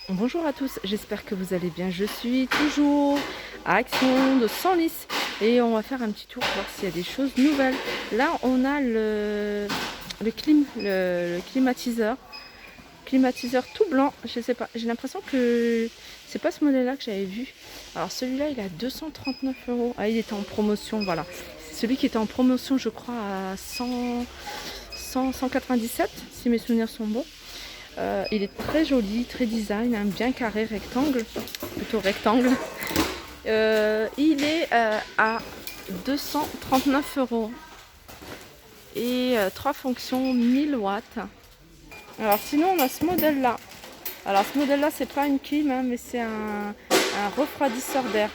Bonjour à tous, j'espère que vous allez bien. Je suis toujours à Action de Senlis et on va faire un petit tour pour voir s'il y a des choses nouvelles. Là, on a le climatiseur tout blanc. Je sais pas, j'ai l'impression que c'est pas ce modèle-là que j'avais vu. Alors celui-là, il a 239 euros. Ah, il était en promotion, voilà. C'est celui qui était en promotion, je crois, à 197, si mes souvenirs sont bons. Il est très joli, très design, hein, bien carré, rectangle, plutôt rectangle. Il est à 239 euros et 3 fonctions 1000 watts. Alors sinon on a ce modèle là. Alors ce modèle là c'est pas une clim hein, mais c'est un refroidisseur d'air.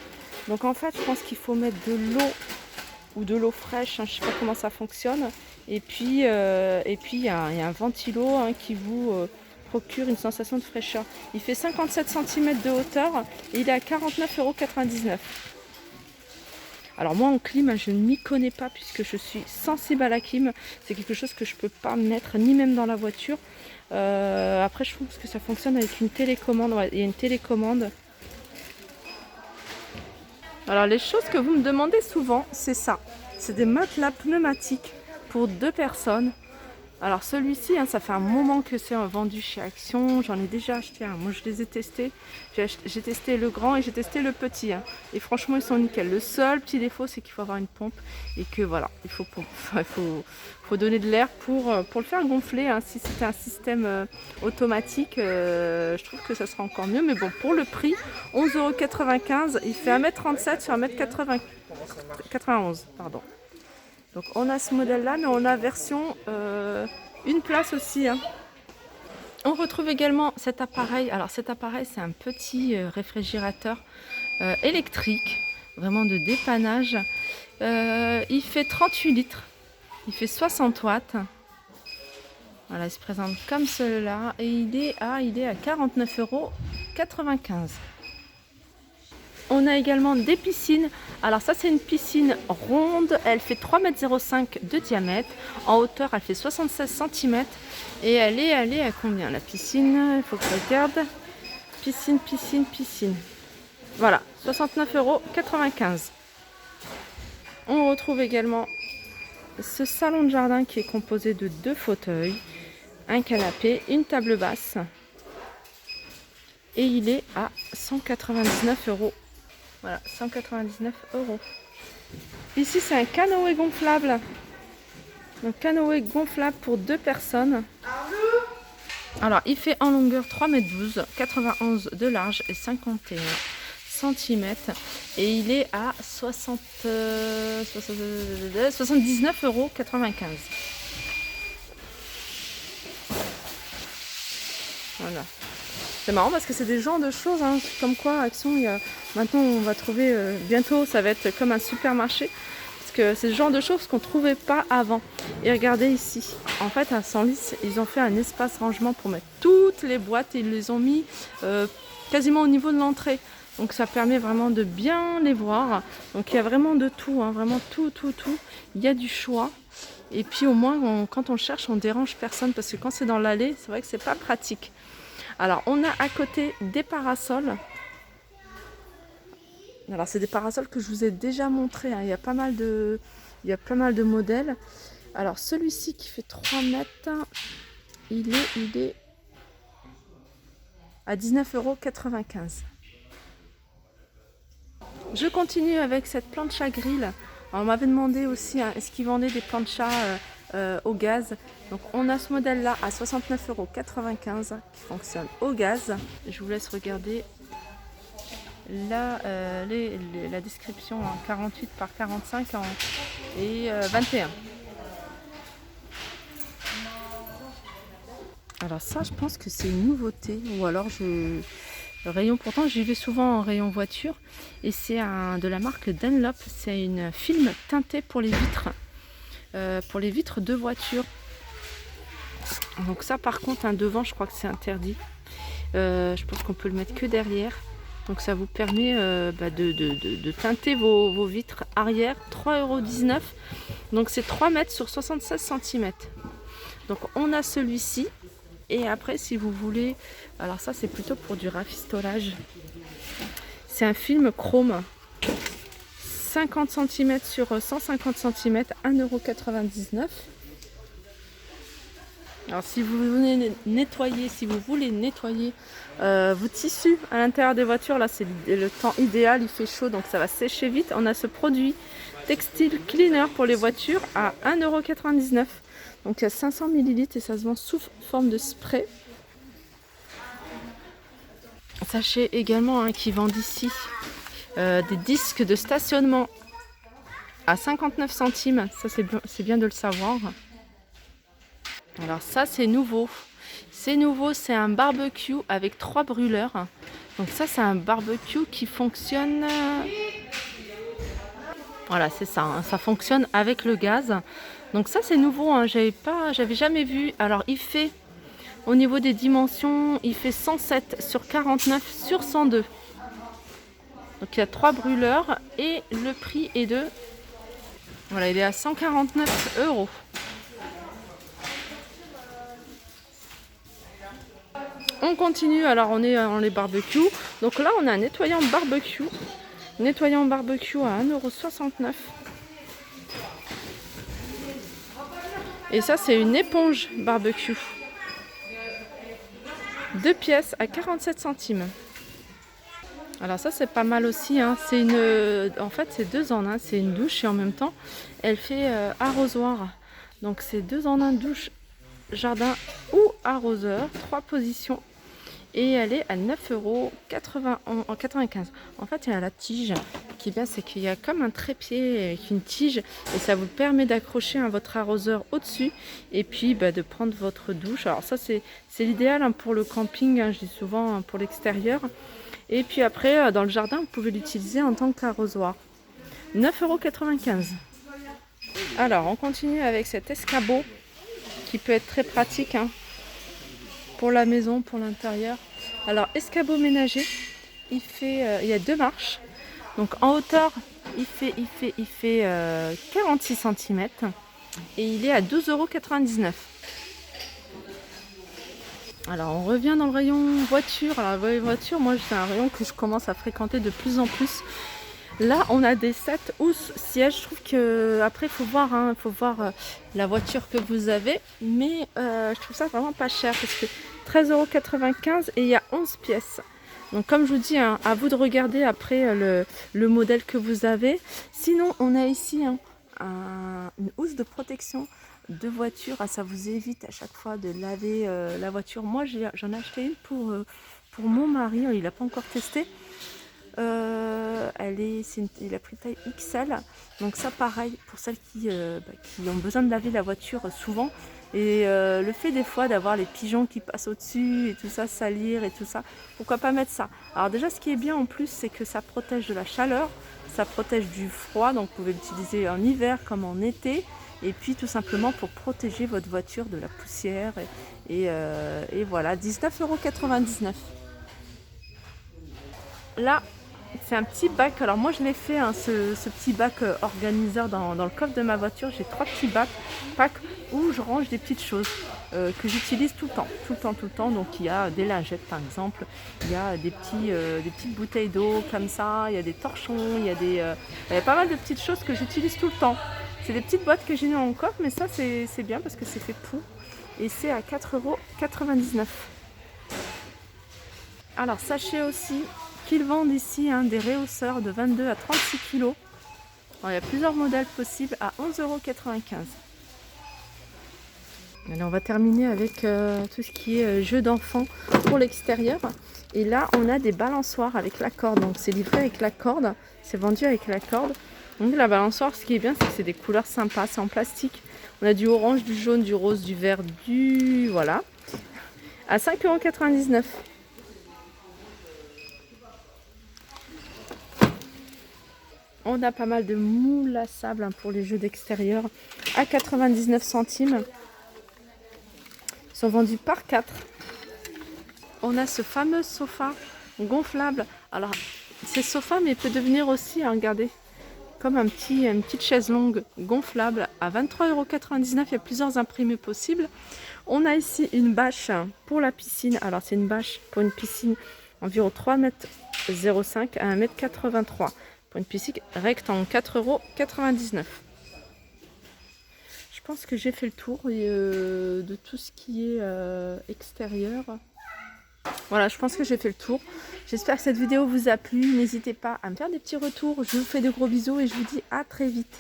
Donc en fait je pense qu'il faut mettre de l'eau ou de l'eau fraîche, hein, je sais pas comment ça fonctionne. Et puis il y a un ventilo hein, qui vous procure une sensation de fraîcheur. Il fait 57 cm de hauteur et il est à 49,99 €. Alors moi en clim, je ne m'y connais pas puisque je suis sensible à la clim. C'est quelque chose que je ne peux pas mettre ni même dans la voiture. Après je trouve que ça fonctionne avec une télécommande. Ouais, il y a une télécommande. Alors les choses que vous me demandez souvent, c'est ça. C'est des matelas pneumatiques pour 2 personnes. Alors celui-ci, hein, ça fait un moment que c'est vendu chez Action. J'en ai déjà acheté un. Moi, je les ai testés. J'ai testé le grand et j'ai testé le petit. Hein. Et franchement, ils sont nickel. Le seul petit défaut, c'est qu'il faut avoir une pompe et que voilà, il faut donner de l'air pour le faire gonfler. Hein. Si c'était un système automatique, je trouve que ça sera encore mieux. Mais bon, pour le prix, 11,95 €. Il fait 1,37 m sur 1,91 m. Pardon. Donc on a ce modèle là mais on a version une place aussi hein. On retrouve également cet appareil. Alors cet appareil c'est un petit réfrigérateur électrique, vraiment de dépannage. Il fait 38 litres, il fait 60 watts. Voilà, il se présente comme cela et il est à 49,95 €. On a également des piscines. Alors ça c'est une piscine ronde, elle fait 3,05 m de diamètre. En hauteur elle fait 76 cm. Et elle est à combien la piscine? Il faut que je regarde. Piscine. Voilà, 69,95 €. On retrouve également ce salon de jardin qui est composé de 2 fauteuils, un canapé, une table basse. Et il est à 199 €. Voilà, 199 €. Ici, c'est un canoë gonflable. Un canoë gonflable pour 2 personnes. Alors, il fait en longueur 3,12 m, 91 de large et 51 cm. Et il est à 79,95 €. Voilà. C'est marrant parce que c'est des genres de choses, hein, comme quoi Action, maintenant on va trouver, bientôt ça va être comme un supermarché, parce que c'est le genre de choses qu'on ne trouvait pas avant. Et regardez ici, en fait à Senlis, ils ont fait un espace rangement pour mettre toutes les boîtes et ils les ont mis quasiment au niveau de l'entrée. Donc ça permet vraiment de bien les voir. Donc il y a vraiment de tout, hein, vraiment tout. Il y a du choix. Et puis au moins, quand on cherche, on dérange personne, parce que quand c'est dans l'allée, c'est vrai que c'est pas pratique. Alors, on a à côté des parasols. Alors, c'est des parasols que je vous ai déjà montré. Hein. Il y a pas mal de modèles. Alors, celui-ci qui fait 3 mètres, il est à 19,95 €. Je continue avec cette planche à grill. Alors, on m'avait demandé aussi hein, est-ce qu'ils vendaient des planchas au gaz. Donc on a ce modèle là à 69,95 € qui fonctionne au gaz. Je vous laisse regarder là, la description en 48 par 45 et 21. Alors ça je pense que c'est une nouveauté, ou alors le rayon, pourtant j'y vais souvent en rayon voiture, et c'est de la marque Dunlop. C'est une film teintée pour les vitres. De voiture. Donc ça par contre un devant je crois que c'est interdit. Je pense qu'on peut le mettre que derrière. Donc ça vous permet de teinter vos vitres arrière. 3,19 €. Donc c'est 3 mètres sur 76 cm. Donc on a celui-ci Et après, si vous voulez, alors ça c'est plutôt pour du rafistolage. C'est un film chrome. 50 cm sur 150 cm, 1,99 €. Alors si vous voulez nettoyer, vos tissus à l'intérieur des voitures, là c'est le temps idéal, il fait chaud donc ça va sécher vite. On a ce produit Textile Cleaner pour les voitures à 1,99 €. Donc il y a 500 ml et ça se vend sous forme de spray. Sachez également qu'ils vendent ici des disques de stationnement à 59 centimes. Ça c'est bien de le savoir. Alors ça c'est nouveau. C'est un barbecue avec 3 brûleurs. Donc ça c'est un barbecue qui fonctionne. Voilà, c'est ça. Ça fonctionne avec le gaz. Donc ça c'est nouveau. J'avais jamais vu. Alors il fait, au niveau des dimensions, il fait 107 sur 49 sur 102. Donc il y a 3 brûleurs et le prix est de... Voilà, il est à 149 €. On continue, alors on est dans les barbecues. Donc là on a un nettoyant barbecue. Nettoyant barbecue à 1,69 €. Et ça c'est une éponge barbecue. 2 pièces à 47 centimes. Alors ça c'est pas mal aussi, hein. En fait c'est 2 en 1, c'est une douche et en même temps elle fait arrosoir. Donc c'est 2 en 1, douche, jardin ou arroseur, 3 positions. Et elle est à 9,95 €. En fait il y a la tige. Ce qui est bien c'est qu'il y a comme un trépied avec une tige et ça vous permet d'accrocher votre arroseur au-dessus et puis de prendre votre douche. Alors ça c'est l'idéal, hein, pour le camping, hein, je dis souvent, hein, pour l'extérieur. Et puis après, dans le jardin, vous pouvez l'utiliser en tant qu'arrosoir. 9,95 €. Alors, on continue avec cet escabeau qui peut être très pratique, hein, pour la maison, pour l'intérieur. Alors, escabeau ménager, il y a 2 marches. Donc, en hauteur, il fait 46 cm et il est à 12,99 €. Alors on revient dans le rayon voiture. Alors voiture, moi c'est un rayon que je commence à fréquenter de plus en plus. Là on a des 7 housses sièges. Je trouve que après il faut voir, hein, la voiture que vous avez. Mais je trouve ça vraiment pas cher parce que 13,95 € et il y a 11 pièces. Donc comme je vous dis, hein, à vous de regarder après le modèle que vous avez. Sinon on a ici, hein, une housse de protection de voiture. Ça vous évite à chaque fois de laver la voiture. Moi j'en ai acheté une pour mon mari, il n'a pas encore testé. Il a pris taille XL. Donc ça pareil pour celles qui ont besoin de laver la voiture souvent. Et le fait des fois d'avoir les pigeons qui passent au-dessus et tout ça, salir et tout ça, pourquoi pas mettre ça. Alors déjà ce qui est bien en plus c'est que ça protège de la chaleur, ça protège du froid, donc vous pouvez l'utiliser en hiver comme en été. Et puis tout simplement pour protéger votre voiture de la poussière. Et voilà, 19,99 €. Là, c'est un petit bac. Alors moi je l'ai fait, hein, ce petit bac organiseur dans le coffre de ma voiture. J'ai 3 petits packs où je range des petites choses que j'utilise tout le temps. Donc il y a des lingettes par exemple, il y a des petites bouteilles d'eau comme ça, il y a des torchons, il y a pas mal de petites choses que j'utilise tout le temps. C'est des petites boîtes que j'ai mis en coffre, mais ça c'est bien parce que c'est fait pour. Et c'est à 4,99 €. Alors sachez aussi qu'ils vendent ici, hein, des rehausseurs de 22 à 36 kg. Il y a plusieurs modèles possibles à 11,95 €. Allez, on va terminer avec tout ce qui est jeux d'enfants pour l'extérieur. Et là on a des balançoires avec la corde. Donc c'est livré avec la corde, c'est vendu avec la corde. Donc la balançoire, ce qui est bien, c'est que c'est des couleurs sympas, c'est en plastique. On a du orange, du jaune, du rose, du vert, voilà. À 5,99 €. On a pas mal de moules à sable, hein, pour les jeux d'extérieur à 99 centimes. Ils sont vendus par 4. On a ce fameux sofa gonflable. Alors c'est sofa mais il peut devenir aussi, hein, regardez, comme une petite chaise longue gonflable à 23,99 €. Il y a plusieurs imprimés possibles. On a ici une bâche pour la piscine. Alors c'est une bâche pour une piscine environ 3,05 m à 1,83 m. Pour une piscine rectangle, 4,99 €. Je pense que j'ai fait le tour de tout ce qui est extérieur. Voilà, je pense que j'ai fait le tour. J'espère que cette vidéo vous a plu. N'hésitez pas à me faire des petits retours. Je vous fais de gros bisous et je vous dis à très vite.